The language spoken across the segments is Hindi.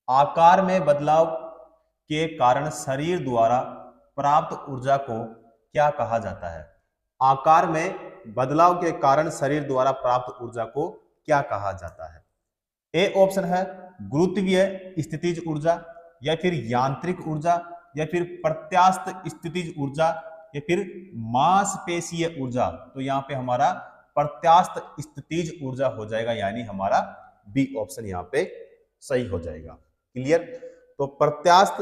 आकार में बदलाव के कारण शरीर द्वारा प्राप्त ऊर्जा को क्या कहा जाता है? आकार में बदलाव के कारण शरीर द्वारा प्राप्त ऊर्जा को क्या कहा जाता है? ए ऑप्शन है गुरुत्वीय स्थितिज ऊर्जा, या फिर यांत्रिक ऊर्जा, या फिर प्रत्यास्थ स्थितिज ऊर्जा, या फिर मांसपेशीय ऊर्जा। तो यहाँ पे हमारा प्रत्यास्थ स्थितिज ऊर्जा हो जाएगा, यानी हमारा बी ऑप्शन यहाँ पे सही हो जाएगा। क्लियर? तो प्रत्यास्थ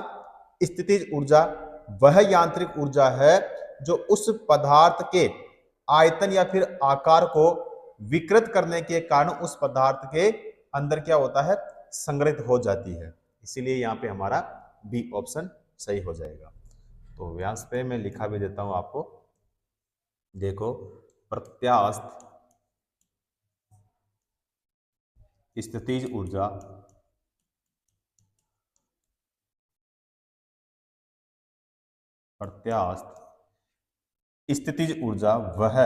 स्थितिज ऊर्जा वह यांत्रिक ऊर्जा है जो उस पदार्थ के आयतन या फिर आकार को विकृत करने के कारण उस पदार्थ के अंदर क्या होता है, संग्रहित हो जाती है। इसीलिए यहाँ पे हमारा बी ऑप्शन सही हो जाएगा। तो व्यास पे मैं लिखा भी देता हूं आपको, देखो प्रत्यास्थ स्थितिज ऊर्जा प्रत्यास्थ स्थितिज ऊर्जा वह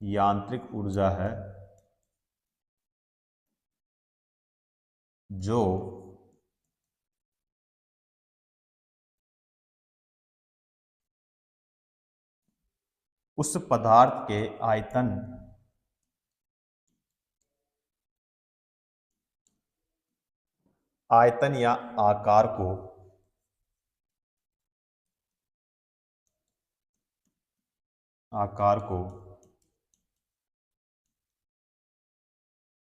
यांत्रिक ऊर्जा है जो उस पदार्थ के आयतन या आकार को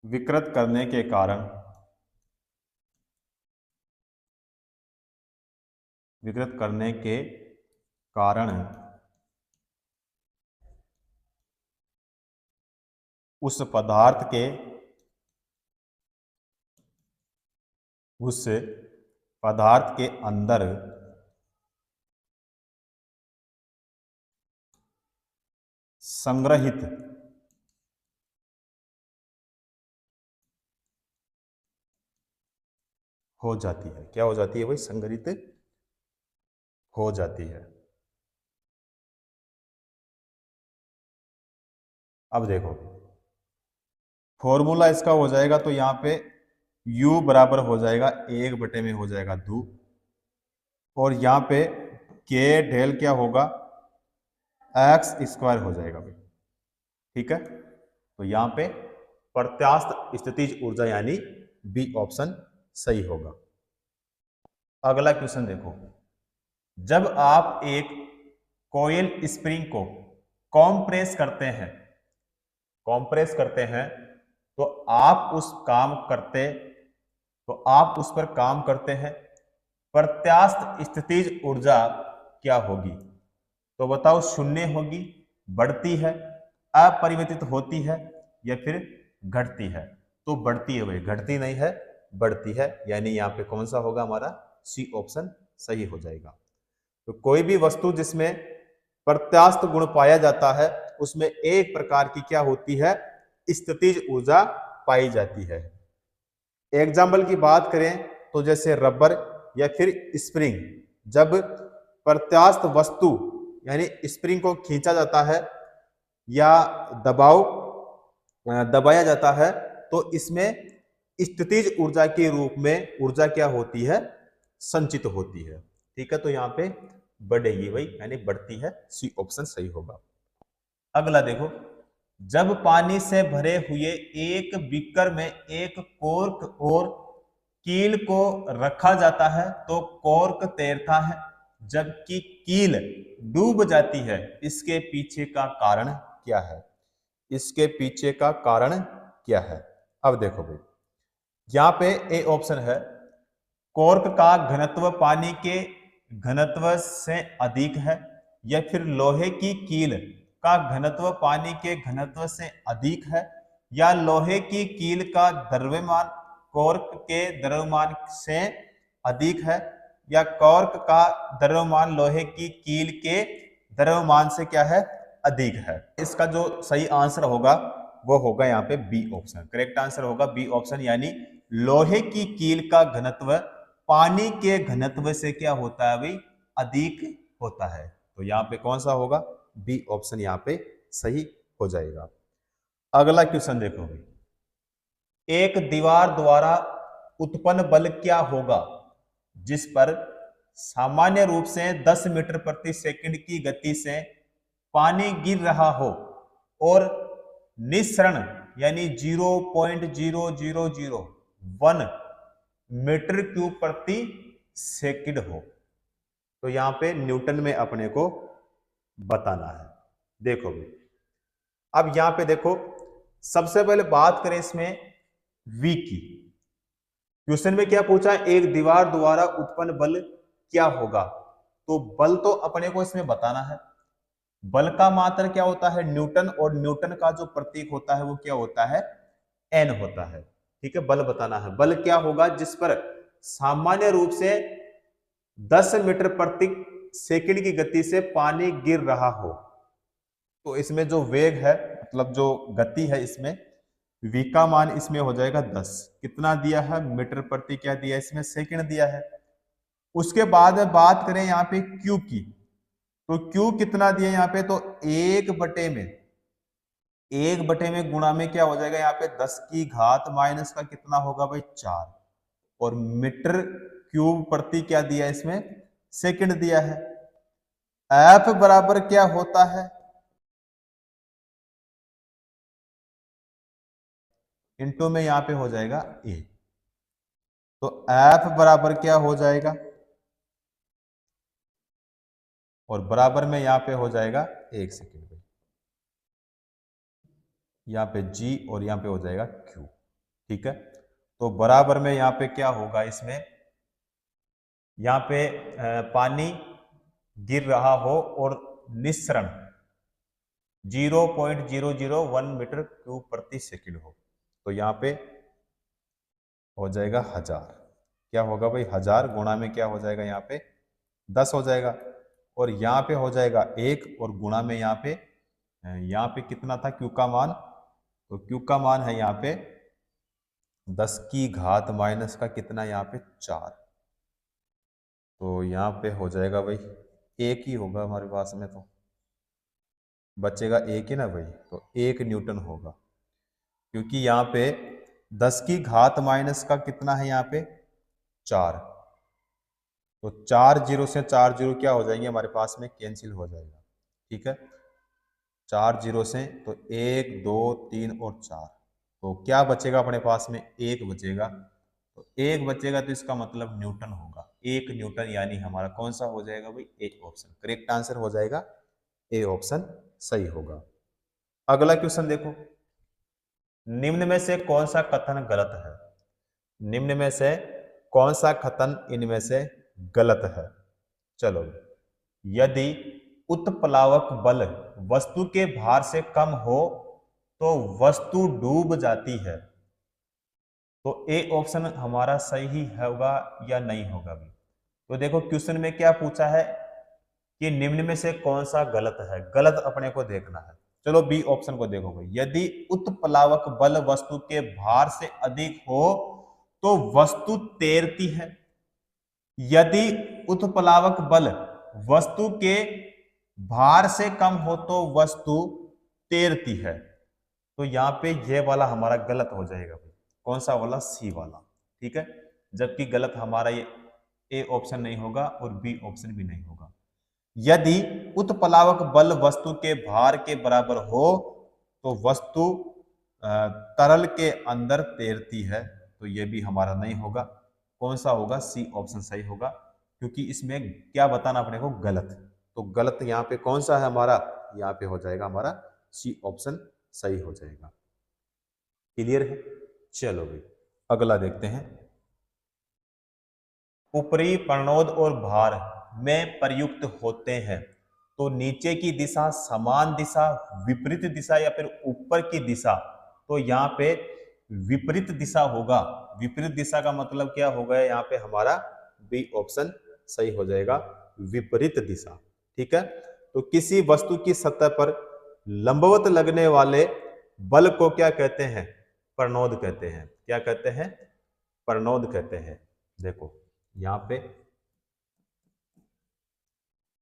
विकृत करने के कारण उस पदार्थ के अंदर संग्रहित हो जाती है। क्या हो जाती है भाई? संग्रहित हो जाती है। अब देखो फॉर्मूला इसका हो जाएगा, तो यहां पे u बराबर हो जाएगा 1 में हो जाएगा 2, और यहां पे k ढेल क्या होगा, x स्क्वायर हो जाएगा भाई। ठीक है? तो यहां पे प्रत्यास्थ स्थितिज ऊर्जा यानी बी ऑप्शन सही होगा। अगला क्वेश्चन देखो, जब आप एक कोयल स्प्रिंग को कॉम्प्रेस करते हैं तो आप उस पर काम करते हैं, प्रत्यास्थ स्थितिज ऊर्जा क्या होगी? तो बताओ, शून्य होगी, बढ़ती है, अपरिवर्तित होती है, या फिर घटती है? तो बढ़ती है भाई, घटती नहीं है, बढ़ती है, यानी यहाँ पे कौन सा होगा हमारा? सी ऑप्शन सही हो जाएगा। तो कोई भी वस्तु जिसमें प्रत्यास्थ गुण पाया जाता है उसमें एक प्रकार की क्या होती है? स्थितिज ऊर्जा पाई जाती है। एग्जाम्पल की बात करें तो जैसे रबर या फिर स्प्रिंग, जब प्रत्यास्थ वस्तु यानी स्प्रिंग को खींचा जाता है या दबाया जाता है तो इसमें स्थितिज ऊर्जा के रूप में ऊर्जा क्या होती है? संचित होती है। ठीक है? तो यहाँ पे बढ़ेगी भाई, यानी बढ़ती है। सी ऑप्शन सही होगा। अगला देखो, जब पानी से भरे हुए एक बीकर में एक कॉर्क और कील को रखा जाता है तो कॉर्क तैरता है जबकि कील डूब जाती है। इसके पीछे का कारण क्या है? इसके पीछे का कारण क्या है? अब देखो भाई, यहां पे ए ऑप्शन है, कॉर्क का घनत्व पानी के घनत्व से अधिक है, या फिर लोहे की कील का घनत्व पानी के घनत्व से अधिक है, या लोहे की कील का द्रव्यमान कॉर्क के द्रव्यमान से अधिक है, या कॉर्क का द्रव्यमान लोहे की कील के द्रव्यमान से क्या है? अधिक है। इसका जो सही आंसर होगा वो होगा यहाँ पे बी ऑप्शन। करेक्ट आंसर होगा बी ऑप्शन, यानी लोहे की कील का घनत्व पानी के घनत्व से क्या होता है भाई? अधिक होता है। तो यहाँ पे कौन सा होगा? बी ऑप्शन यहाँ पे सही हो जाएगा। अगला क्वेश्चन देखो भाई, एक दीवार द्वारा उत्पन्न बल क्या होगा जिस पर सामान्य रूप से 10 मीटर प्रति सेकंड की गति से पानी गिर रहा हो और निस्सरण यानी 0.0001 मीटर क्यूब प्रति सेकंड हो। तो यहां पे न्यूटन में अपने को बताना है। देखो भाई, अब यहां पे देखो, सबसे पहले बात करें इसमें V की। क्वेश्चन में क्या पूछा, एक दीवार द्वारा उत्पन्न बल क्या होगा। तो बल तो अपने को इसमें बताना है। बल का मात्रा क्या होता है, न्यूटन, और न्यूटन का जो प्रतीक होता है वो क्या होता है, एन होता है। ठीक है, बल बताना है। बल क्या होगा जिस पर सामान्य रूप से 10 मीटर प्रति सेकंड की गति से पानी गिर रहा हो। तो इसमें जो वेग है, मतलब जो गति है, इसमें v का मान इसमें हो जाएगा 10। कितना दिया है, मीटर प्रति क्या दिया है, इसमें सेकंड दिया है। उसके बाद बात करें यहाँ पे q की, तो q कितना दिया यहाँ पे, तो 1/में गुणा में क्या हो जाएगा यहाँ पे 10 की घात माइनस का कितना होगा भाई 4, और मीटर क्यूब प्रति क्या दिया है, इसमें सेकंड दिया है। F बराबर क्या होता है, इनटू में यहां पे हो जाएगा A। तो F बराबर क्या हो जाएगा, और बराबर में यहां पे हो जाएगा 1 सेकेंड पे, यहां पे G और यहां पे हो जाएगा Q। ठीक है, तो बराबर में यहां पे क्या होगा, इसमें यहां पे पानी गिर रहा हो और निस्सरण 0.001 मीटर क्यूब प्रति सेकंड हो। तो यहाँ पे हो जाएगा 1000। क्या होगा भाई, 1000 गुणा में क्या हो जाएगा, यहाँ पे 10 हो जाएगा, और यहाँ पे हो जाएगा 1, और गुणा में यहाँ पे कितना था क्यू का मान, तो क्यू का मान है यहाँ पे 10 की घात माइनस का कितना, यहाँ पे 4। तो यहाँ पे हो जाएगा भाई 1 ही होगा हमारे पास में, तो बचेगा 1 ही ना भाई, तो 1 न्यूटन होगा। क्योंकि यहाँ पे 10 की घात माइनस का कितना है, यहाँ पे 4, तो 4 जीरो से 4 जीरो क्या हो जाएंगे हमारे पास में, कैंसिल हो जाएगा। ठीक है, 4 जीरो से, तो 1 2 3 और 4, तो क्या बचेगा अपने पास में, 1 बचेगा। तो 1 बचेगा तो इसका मतलब न्यूटन होगा, 1 न्यूटन, यानी हमारा कौन सा हो जाएगा भाई, ए ऑप्शन करेक्ट आंसर हो जाएगा, ए ऑप्शन सही होगा। अगला क्वेश्चन देखो, निम्न में से कौन सा कथन गलत है। निम्न में से कौन सा कथन इनमें से गलत है। चलो, यदि उत्प्लावक बल वस्तु के भार से कम हो तो वस्तु डूब जाती है। तो ए ऑप्शन हमारा सही होगा या नहीं होगा भी। तो देखो क्वेश्चन में क्या पूछा है कि निम्न में से कौन सा गलत है, गलत अपने को देखना है। चलो बी ऑप्शन को देखो भाई, यदि उत्प्लावक बल वस्तु के भार से अधिक हो तो वस्तु तैरती है। यदि उत्प्लावक बल वस्तु के भार से कम हो तो वस्तु तैरती है। तो यहां पे ये वाला हमारा गलत हो जाएगा भाई, कौन सा वाला, सी वाला। ठीक है, जबकि गलत हमारा ये ए ऑप्शन नहीं होगा और बी ऑप्शन भी नहीं होगा। यदि उत्प्लावक बल वस्तु के भार के बराबर हो तो वस्तु तरल के अंदर तैरती है। तो ये भी हमारा नहीं होगा। कौन सा होगा, सी ऑप्शन सही होगा, क्योंकि इसमें क्या बताना अपने को, गलत। तो गलत यहाँ पे कौन सा है हमारा, यहाँ पे हो जाएगा हमारा सी ऑप्शन सही हो जाएगा। क्लियर है। चलो भाई अगला देखते हैं। ऊपरी प्रणोद और भार में प्रयुक्त होते हैं तो नीचे की दिशा, समान दिशा, विपरीत दिशा या फिर ऊपर की दिशा। तो यहाँ पे विपरीत दिशा होगा। विपरीत दिशा का मतलब क्या होगा, यहाँ पे हमारा बी ऑप्शन सही हो जाएगा, विपरीत दिशा। ठीक है, तो किसी वस्तु की सतह पर लंबवत लगने वाले बल को क्या कहते हैं, प्रणोद कहते हैं। क्या कहते हैं, प्रणोद कहते हैं। देखो यहां पे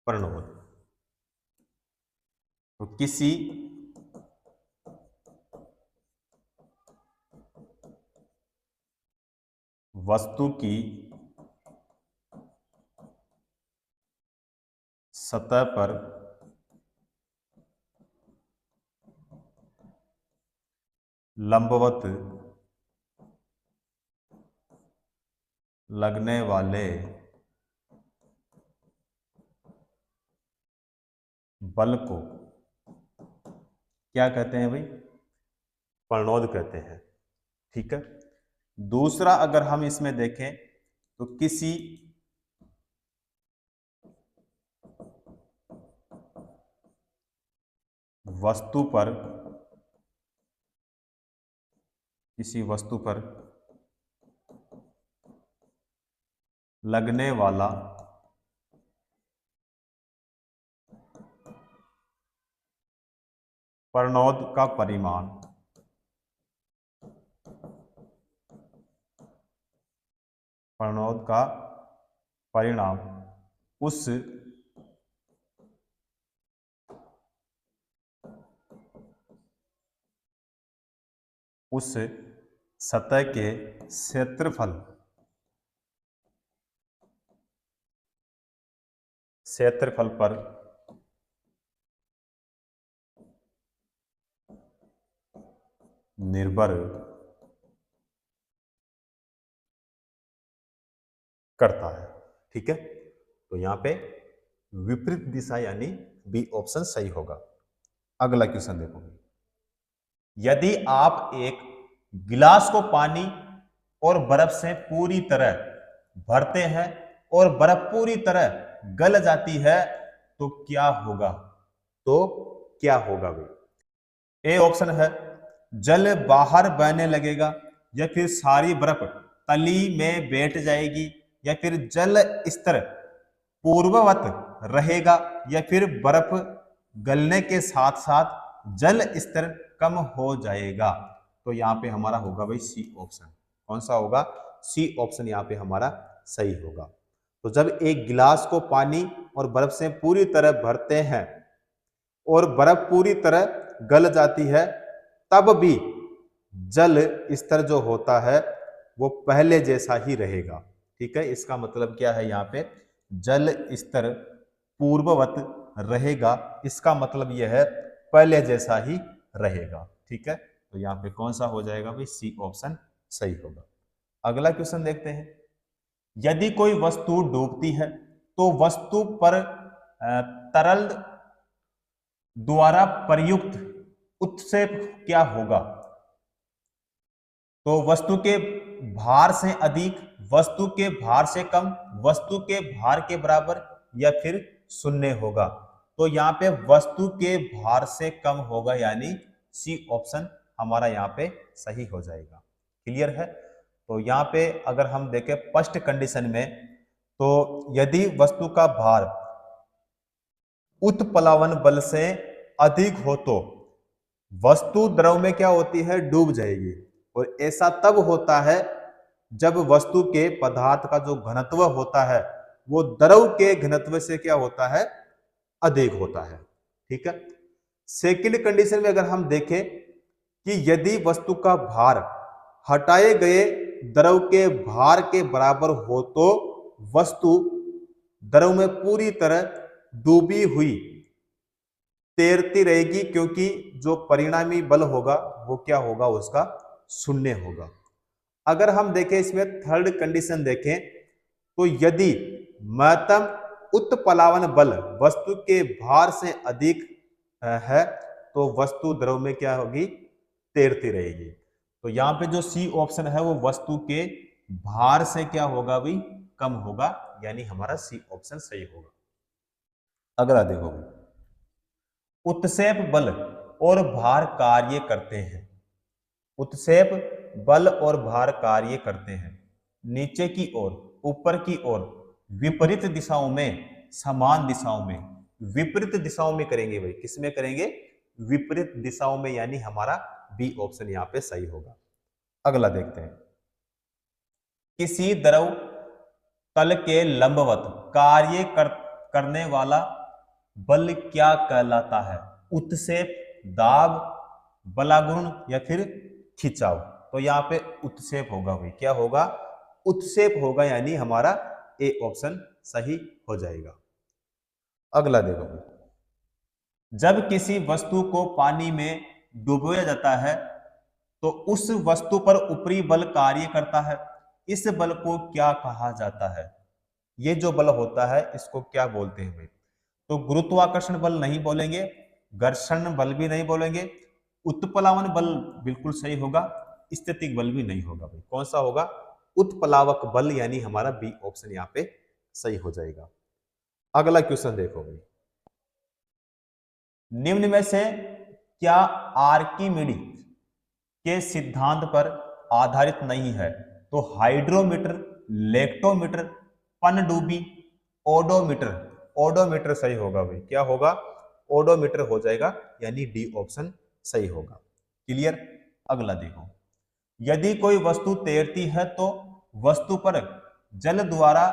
प्रणोद, तो किसी वस्तु की सतह पर लंबवत लगने वाले बल को क्या कहते हैं भाई? प्रणोद कहते हैं। ठीक है। दूसरा अगर हम इसमें देखें तो किसी वस्तु पर लगने वाला प्रणोद का परिमाण परिणाम उस सतह के क्षेत्रफल पर निर्भर करता है। ठीक है। तो यहां पे विपरीत दिशा यानी बी ऑप्शन सही होगा। अगला क्वेश्चन देखो। यदि आप एक गिलास को पानी और बर्फ से पूरी तरह भरते हैं और बर्फ पूरी तरह गल जाती है तो क्या होगा? भाई? ए ऑप्शन है जल बाहर बहने लगेगा, या फिर सारी बर्फ तली में बैठ जाएगी, या फिर जल स्तर पूर्ववत रहेगा, या फिर बर्फ गलने के साथ साथ जल स्तर कम हो जाएगा। तो यहाँ पे हमारा होगा भाई सी ऑप्शन। कौन सा होगा? सी ऑप्शन यहाँ पे हमारा सही होगा। तो जब एक गिलास को पानी और बर्फ से पूरी तरह भरते हैं और बर्फ पूरी तरह गल जाती है, तब भी जल स्तर जो होता है वो पहले जैसा ही रहेगा। ठीक है। इसका मतलब क्या है? यहाँ पे जल स्तर पूर्ववत रहेगा, इसका मतलब यह है पहले जैसा ही रहेगा। ठीक है। तो यहाँ पे कौन सा हो जाएगा भाई? सी ऑप्शन सही होगा। अगला क्वेश्चन देखते हैं। यदि कोई वस्तु डूबती है तो वस्तु पर तरल द्वारा प्रयुक्त उत्क्षेप क्या होगा? तो वस्तु के भार से अधिक, वस्तु के भार से कम, वस्तु के भार के बराबर, या फिर शून्य होगा। तो यहाँ पे वस्तु के भार से कम होगा, यानी सी ऑप्शन हमारा यहाँ पे सही हो जाएगा। क्लियर है? तो यहाँ पे अगर हम देखें फर्स्ट कंडीशन में, तो यदि वस्तु का भार उत्प्लावन बल से अधिक हो तो वस्तु द्रव में क्या होती है? डूब जाएगी। और ऐसा तब होता है जब वस्तु के पदार्थ का जो घनत्व होता है वो द्रव के घनत्व से क्या होता है? अधिक होता है। ठीक है। सेकंड कंडीशन में अगर हम देखें कि यदि वस्तु का भार हटाए गए द्रव के भार के बराबर हो तो वस्तु द्रव में पूरी तरह डूबी हुई तैरती रहेगी, क्योंकि जो परिणामी बल होगा वो क्या होगा? उसका शून्य होगा। अगर हम देखें इसमें थर्ड कंडीशन देखें, तो यदि महत्तम उत्प्लावन बल वस्तु के भार से अधिक है तो वस्तु द्रव में क्या होगी? तैरती रहेगी। तो यहाँ पे जो सी ऑप्शन है वो वस्तु के भार से क्या होगा भाई? कम होगा, यानी हमारा सी ऑप्शन सही होगा। अगला देखो, उत्क्षेप बल और भार कार्य करते हैं। उत्क्षेप बल और भार कार्य करते हैं नीचे की ओर, ऊपर की ओर, विपरीत दिशाओं में, समान दिशाओं में। विपरीत दिशाओं में करेंगे भाई। किसमें करेंगे? विपरीत दिशाओं में, यानी हमारा बी ऑप्शन यहाँ पे सही होगा। अगला देखते हैं। किसी द्रव तल के लंबवत कार्य करने वाला बल क्या कहलाता है? उत्क्षेप, दाब, बलागुण, या फिर खिंचाव। तो यहाँ पे उत्क्षेप होगा भाई। क्या होगा? उत्सेप होगा, यानी हमारा ए ऑप्शन सही हो जाएगा। अगला देखो, जब किसी वस्तु को पानी में डुबोया जाता है तो उस वस्तु पर ऊपरी बल कार्य करता है, इस बल को क्या कहा जाता है? ये जो बल होता है इसको क्या बोलते हैं भाई? तो गुरुत्वाकर्षण बल नहीं बोलेंगे, घर्षण बल भी नहीं बोलेंगे, उत्प्लावन बल बिल्कुल सही होगा, स्थितिक बल भी नहीं होगा भाई। कौन सा होगा? उत्प्लावक बल, यानी हमारा बी ऑप्शन यहाँ पे सही हो जाएगा। अगला क्वेश्चन देखो भाई, निम्न में से क्या आर्किमिडीज के सिद्धांत पर आधारित नहीं है? तो हाइड्रोमीटर, लेक्टोमीटर, पनडुब्बी, ओडोमीटर। ओडोमीटर सही होगा भाई। क्या होगा? ओडोमीटर हो जाएगा, यानी डी ऑप्शन सही होगा। क्लियर? अगला देखो, यदि कोई वस्तु तैरती है तो वस्तु पर जल द्वारा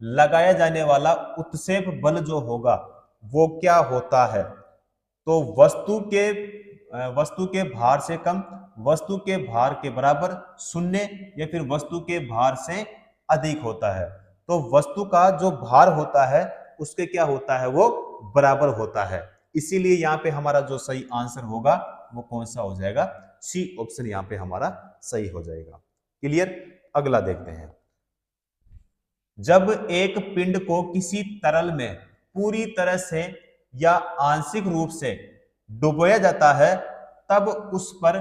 लगाया जाने वाला उत्सेप बल जो होगा वो क्या होता है? तो वस्तु के भार से कम, वस्तु के भार के बराबर, शून्य, या फिर वस्तु के भार से अधिक होता है। तो वस्तु का जो भार होता है उसके क्या होता है? वो बराबर होता है। इसीलिए यहाँ पे हमारा जो सही आंसर होगा वो कौन सा हो जाएगा? सी ऑप्शन यहाँ पे हमारा सही हो जाएगा। क्लियर? अगला देखते हैं, जब एक पिंड को किसी तरल में पूरी तरह से या आंशिक रूप से डुबोया जाता है तब उस पर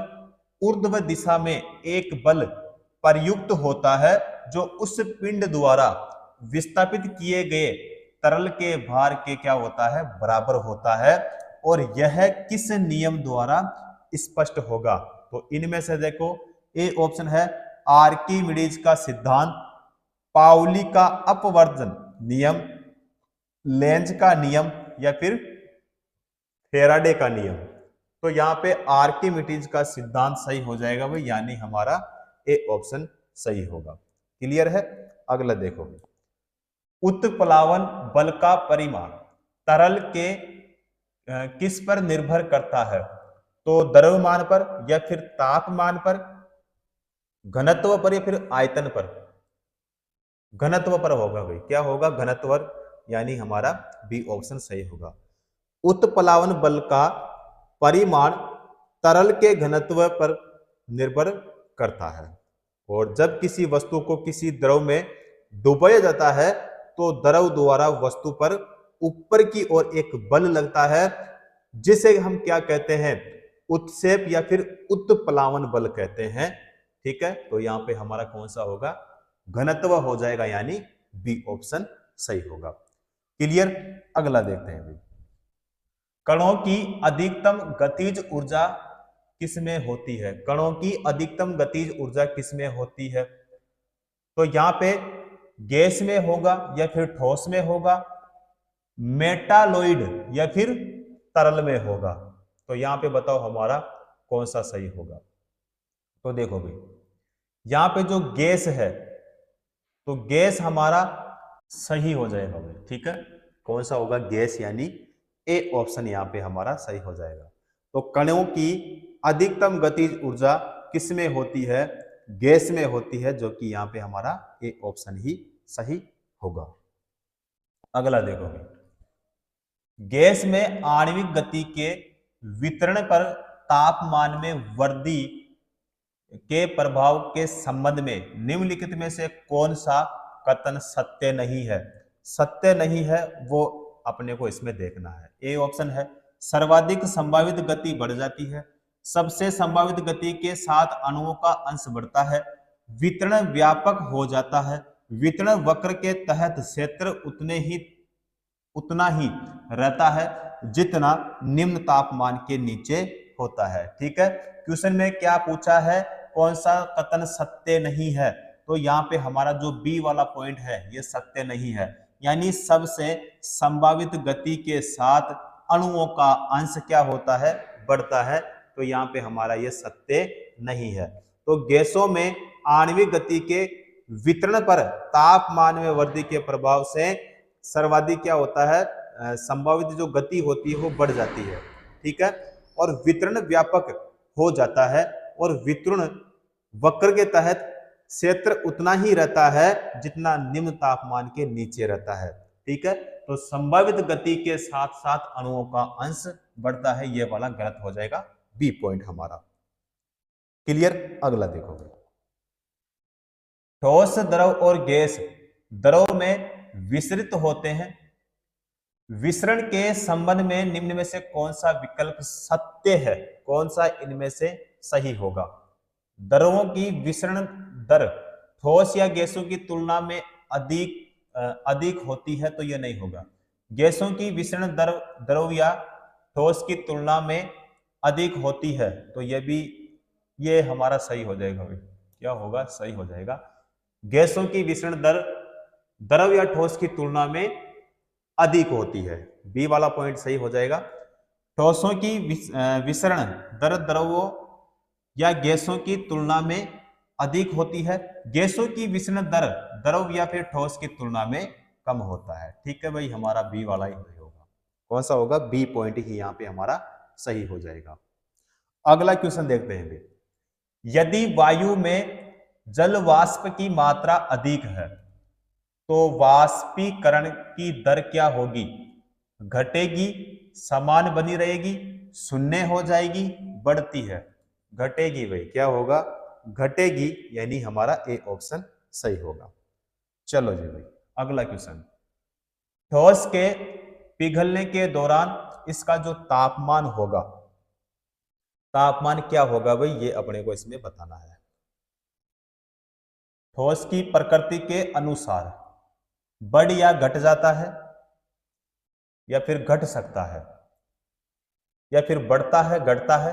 ऊर्ध्व दिशा में एक बल प्रयुक्त होता है जो उस पिंड द्वारा विस्थापित किए गए तरल के भार के क्या होता है? बराबर होता है। और यह किस नियम द्वारा स्पष्ट होगा? तो इनमें से देखो, ए ऑप्शन है आर्किमिडीज का सिद्धांत, पाउली का अपवर्जन नियम, लेंज का नियम, या फिर फेराडे का नियम। तो यहाँ पे आर्किमिडीज का सिद्धांत सही हो जाएगा भाई, यानी हमारा ए ऑप्शन सही होगा। क्लियर है? अगला देखो, उत्प्लावन बल का परिमाण तरल के किस पर निर्भर करता है? तो द्रव्यमान पर, या फिर तापमान पर, घनत्व पर, या फिर आयतन पर? घनत्व पर होगा भाई। क्या होगा? घनत्व, यानी हमारा बी ऑप्शन सही होगा। उत्प्लावन बल का परिमाण तरल के घनत्व पर निर्भर करता है। और जब किसी वस्तु को किसी द्रव में डुबाया जाता है तो द्रव द्वारा वस्तु पर ऊपर की ओर एक बल लगता है, जिसे हम क्या कहते हैं? उत्सेप या फिर उत्प्लावन बल कहते हैं। ठीक है? तो यहाँ पे हमारा कौन सा होगा? घनत्व हो जाएगा, यानी बी ऑप्शन सही होगा। क्लियर? अगला देखते हैं भाई, कणों की अधिकतम गतिज ऊर्जा किसमें होती है? कणों की अधिकतम गतिज ऊर्जा किसमें होती है? तो यहाँ पे गैस में होगा, या फिर ठोस में होगा, मेटालॉइड, या फिर तरल में होगा? तो यहाँ पे बताओ हमारा कौन सा सही होगा? तो देखो भाई, यहाँ पे जो गैस है तो गैस हमारा सही हो जाएगा भाई। ठीक है? कौन सा होगा? गैस, यानी ए ऑप्शन यहाँ पे हमारा सही हो जाएगा। तो कणों की अधिकतम गतिज ऊर्जा किसमें होती है? गैस में होती है, जो कि यहाँ पे हमारा ए ऑप्शन ही सही होगा। अगला देखो, गैस में आणविक गति के वितरण पर तापमान में वृद्धि के प्रभाव के संबंध में निम्नलिखित में से कौन सा कथन सत्य नहीं है? सत्य नहीं है वो अपने को इसमें देखना है। ए ऑप्शन है सर्वाधिक संभावित गति बढ़ जाती है, सबसे संभावित गति के साथ अणुओं का अंश बढ़ता है, वितरण व्यापक हो जाता है, वितरण वक्र के तहत क्षेत्र उतना ही रहता है जितना निम्न तापमान के नीचे होता है। ठीक है? क्वेश्चन में क्या पूछा है? कौन सा कथन सत्य नहीं है? तो यहाँ पे हमारा जो बी वाला पॉइंट है ये सत्य नहीं है, यानी सबसे संभावित गति के साथ अणुओं का अंश क्या होता है? बढ़ता है। तो यहाँ पे हमारा ये सत्य नहीं है। तो गैसों में आणविक गति के वितरण पर तापमान में वृद्धि के प्रभाव से सर्वाधिक क्या होता है? संभावित जो गति होती है वो बढ़ जाती है। ठीक है? और वितरण व्यापक हो जाता है, और वितरण वक्र के तहत क्षेत्र उतना ही रहता है जितना निम्न तापमान के नीचे रहता है। ठीक है, तो संभावित गति के साथ साथ अणुओं का अंश बढ़ता है, ये वाला गलत हो जाएगा, बी पॉइंट हमारा। क्लियर? अगला देखो, ठोस, द्रव और गैस द्रव में विसरित होते हैं। विसरण के संबंध में निम्न में से कौन सा विकल्प सत्य है? कौन सा इनमें से सही होगा? द्रवों की विसरण दर ठोस या गैसों की तुलना में अधिक होती है, तो यह नहीं होगा। गैसों की विसरण दर द्रव या ठोस की तुलना में अधिक होती है, तो ये हमारा सही हो जाएगा भाई। क्या होगा? सही हो जाएगा। गैसों की विसरण दर द्रव या ठोस की तुलना में अधिक होती है, बी वाला पॉइंट सही हो जाएगा। ठोसों की विसरण दर द्रवों या गैसों की तुलना में अधिक होती है, गैसों की विसरण दर द्रव या फिर ठोस की तुलना में कम होता है। ठीक है भाई, हमारा बी वाला ही होगा। कौन सा होगा? बी पॉइंट ही यहाँ पे हमारा सही हो जाएगा। अगला क्वेश्चन देखते हैं। यदि वायु में जल वाष्प की मात्रा अधिक है तो वाष्पीकरण की दर क्या होगी? घटेगी, समान बनी रहेगी, शून्य हो जाएगी, बढ़ती है? घटेगी भाई। क्या होगा? घटेगी, यानी हमारा ए ऑप्शन सही होगा। चलो जी भाई, अगला क्वेश्चन। ठोस के पिघलने के दौरान इसका जो तापमान होगा, तापमान क्या होगा भाई, ये अपने को इसमें बताना है। ठोस की प्रकृति के अनुसार बढ़ या घट जाता है, या फिर घट सकता है, या फिर बढ़ता है, घटता है,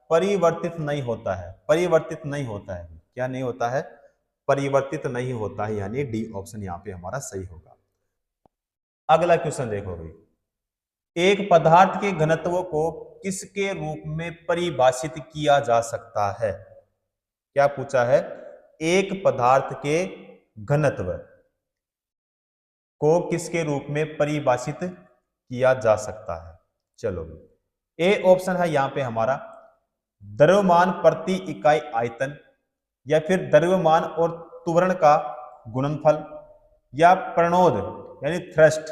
परिवर्तित नहीं होता है। परिवर्तित नहीं होता है। क्या नहीं होता है? परिवर्तित नहीं होता है, यानी डी ऑप्शन यहाँ पे हमारा सही होगा। अगला क्वेश्चन देखो भाई। एक पदार्थ के घनत्व को किसके रूप में परिभाषित किया जा सकता है? क्या पूछा है? एक पदार्थ के घनत्व को किसके रूप में परिभाषित किया जा सकता है? चलो, ए ऑप्शन है यहाँ पे हमारा द्रव्यमान प्रति इकाई आयतन, या फिर द्रव्यमान और त्वरण का गुणनफल, या प्रणोद यानी थ्रस्ट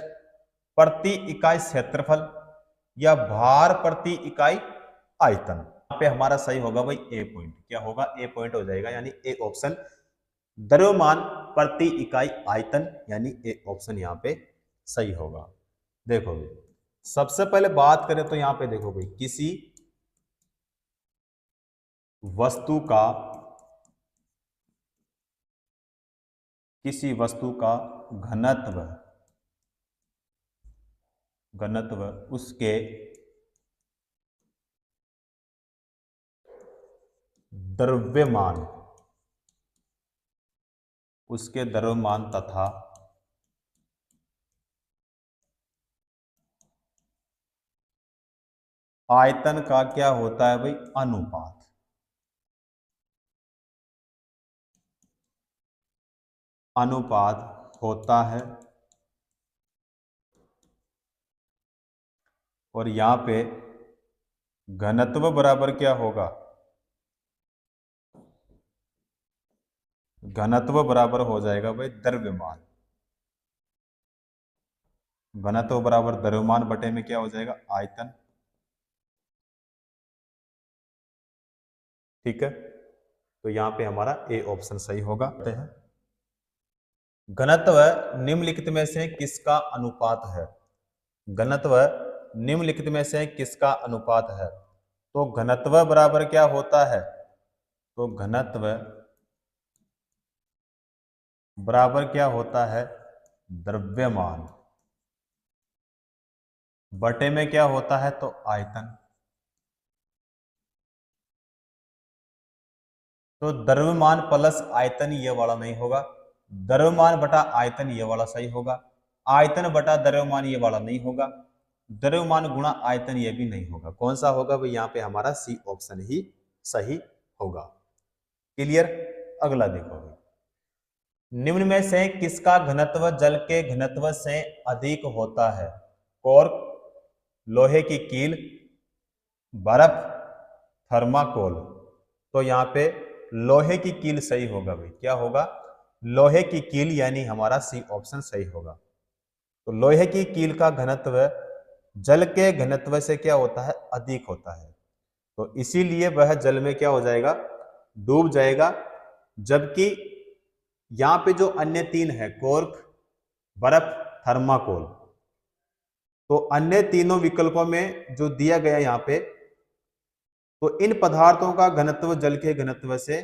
प्रति इकाई क्षेत्रफल, या भार प्रति इकाई आयतन। यहाँ पे हमारा सही होगा भाई ए पॉइंट। क्या होगा? ए पॉइंट हो जाएगा, यानी ए ऑप्शन द्रव्यमान प्रति इकाई आयतन, यानी ए ऑप्शन यहाँ पे सही होगा। देखो भाई, सबसे पहले बात करें तो यहाँ पे देखो भाई, किसी वस्तु का घनत्व उसके द्रव्यमान तथा आयतन का क्या होता है भाई? अनुपात। होता है, और यहां पे घनत्व बराबर क्या होगा? घनत्व बराबर हो जाएगा भाई द्रव्यमान। घनत्व बराबर द्रव्यमान बटे में क्या हो जाएगा? आयतन। ठीक है, तो यहां पे हमारा ए ऑप्शन सही होगा। घनत्व निम्नलिखित में से किसका अनुपात है? घनत्व निम्नलिखित में से किसका अनुपात है? तो घनत्व बराबर क्या होता है? तो घनत्व बराबर क्या होता है? द्रव्यमान बटे में क्या होता है? तो आयतन। तो द्रव्यमान प्लस आयतन ये वाला नहीं होगा, द्रव्यमान बटा आयतन ये वाला सही होगा, आयतन बटा द्रव्यमान ये वाला नहीं होगा, द्रव्यमान गुणा आयतन ये भी नहीं होगा। कौन सा होगा भाई? यहाँ पे हमारा सी ऑप्शन ही सही होगा। क्लियर? अगला देखो भाई, निम्न में से किसका घनत्व जल के घनत्व से अधिक होता है? कॉर्क, लोहे की कील, बर्फ, थर्माकोल। तो यहाँ पे लोहे की कील सही होगा भाई। क्या होगा? लोहे की कील, यानी हमारा सी ऑप्शन सही होगा। तो लोहे की कील का घनत्व जल के घनत्व से क्या होता है? अधिक होता है। तो इसीलिए वह जल में क्या हो जाएगा? डूब जाएगा। जबकि यहां पे जो अन्य तीन है, कोर्क, बर्फ, थर्माकोल, तो अन्य तीनों विकल्पों में जो दिया गया यहां पे, तो इन पदार्थों का घनत्व जल के घनत्व से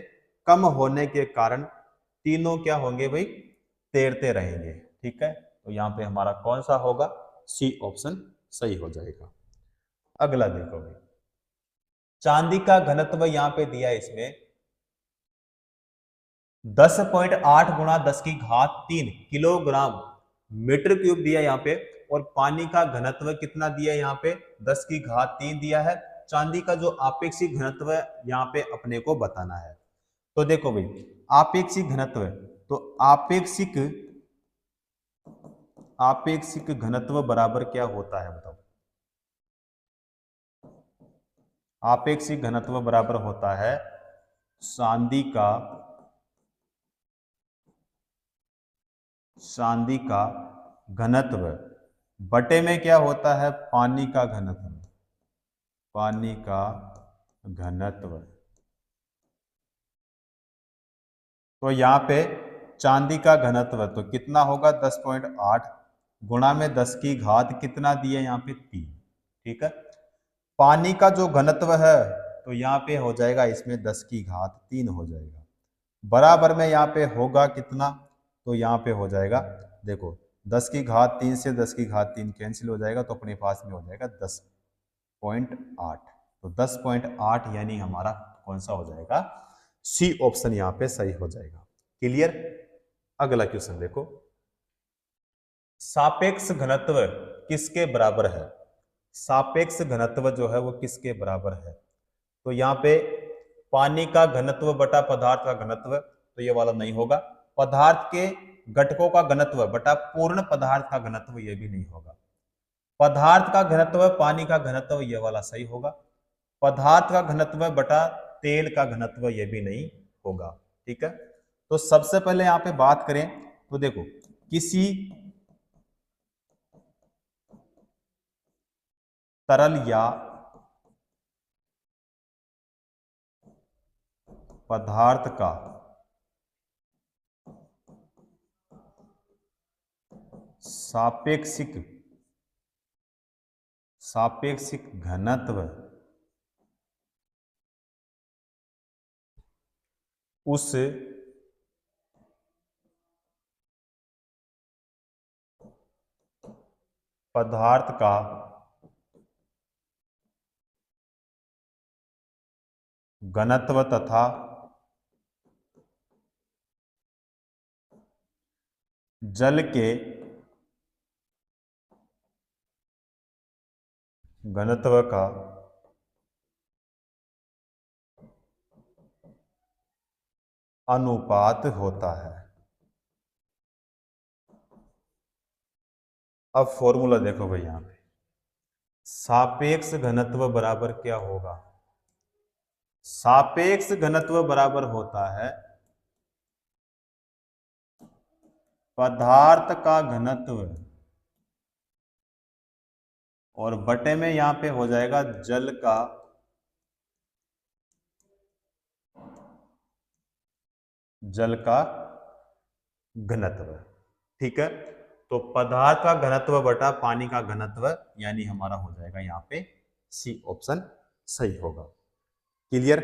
कम होने के कारण तीनों क्या होंगे भाई? तैरते रहेंगे। ठीक है, तो यहां पे हमारा कौन सा होगा? सी ऑप्शन सही हो जाएगा। अगला देखो भाई, चांदी का घनत्व यहां पे दिया है इसमें 10.8 गुणा 10 की घात 3 किलोग्राम मीटर क्यूब दिया यहाँ पे, और पानी का घनत्व कितना दिया है यहाँ पे? 10 की घात 3 दिया है। चांदी का जो आपेक्षिक घनत्व है यहाँ पे अपने को बताना है। तो देखो भाई, आपेक्षिक घनत्व, तो आपेक्षिक घनत्व बराबर क्या होता है बताओ? आपेक्षिक घनत्व बराबर होता है चांदी का घनत्व बटे में क्या होता है? पानी का घनत्व। पानी का घनत्व। तो यहां पे चांदी का घनत्व तो कितना होगा? 10.8 गुणा में 10 की घात कितना दिया यहाँ पे? 3। ठीक है, पानी का जो घनत्व है तो यहाँ पे हो जाएगा इसमें 10 की घात 3 हो जाएगा। बराबर में यहाँ पे होगा कितना? तो यहाँ पे हो जाएगा, देखो 10 की घात 3 से 10 की घात 3 कैंसिल हो जाएगा, तो अपने पास में हो जाएगा 10.8। तो 10.8 यानी हमारा कौन सा हो जाएगा? सी ऑप्शन यहाँ पे सही हो जाएगा। क्लियर? अगला क्वेश्चन देखो, सापेक्ष घनत्व किसके बराबर है? सापेक्ष घनत्व जो है वो किसके बराबर है? तो यहाँ पे पानी का घनत्व बटा पदार्थ का घनत्व, तो ये वाला नहीं होगा। पदार्थ के घटकों का घनत्व बटा पूर्ण पदार्थ का घनत्व, ये भी नहीं होगा। पदार्थ का घनत्व पानी का घनत्व, ये वाला सही होगा। पदार्थ का घनत्व बटा तेल का घनत्व, ये भी नहीं होगा। ठीक है, तो सबसे पहले यहां पे बात करें तो देखो, किसी तरल या पदार्थ का सापेक्षिक घनत्व उस पदार्थ का घनत्व तथा जल के घनत्व का अनुपात होता है। अब फॉर्मूला देखो भाई, यहां पे सापेक्ष घनत्व बराबर क्या होगा? सापेक्ष घनत्व बराबर होता है पदार्थ का घनत्व और बटे में यहां पे हो जाएगा जल का घनत्व। ठीक है, तो पदार्थ का घनत्व बटा पानी का घनत्व, यानी हमारा हो जाएगा यहाँ पे सी ऑप्शन सही होगा। क्लियर?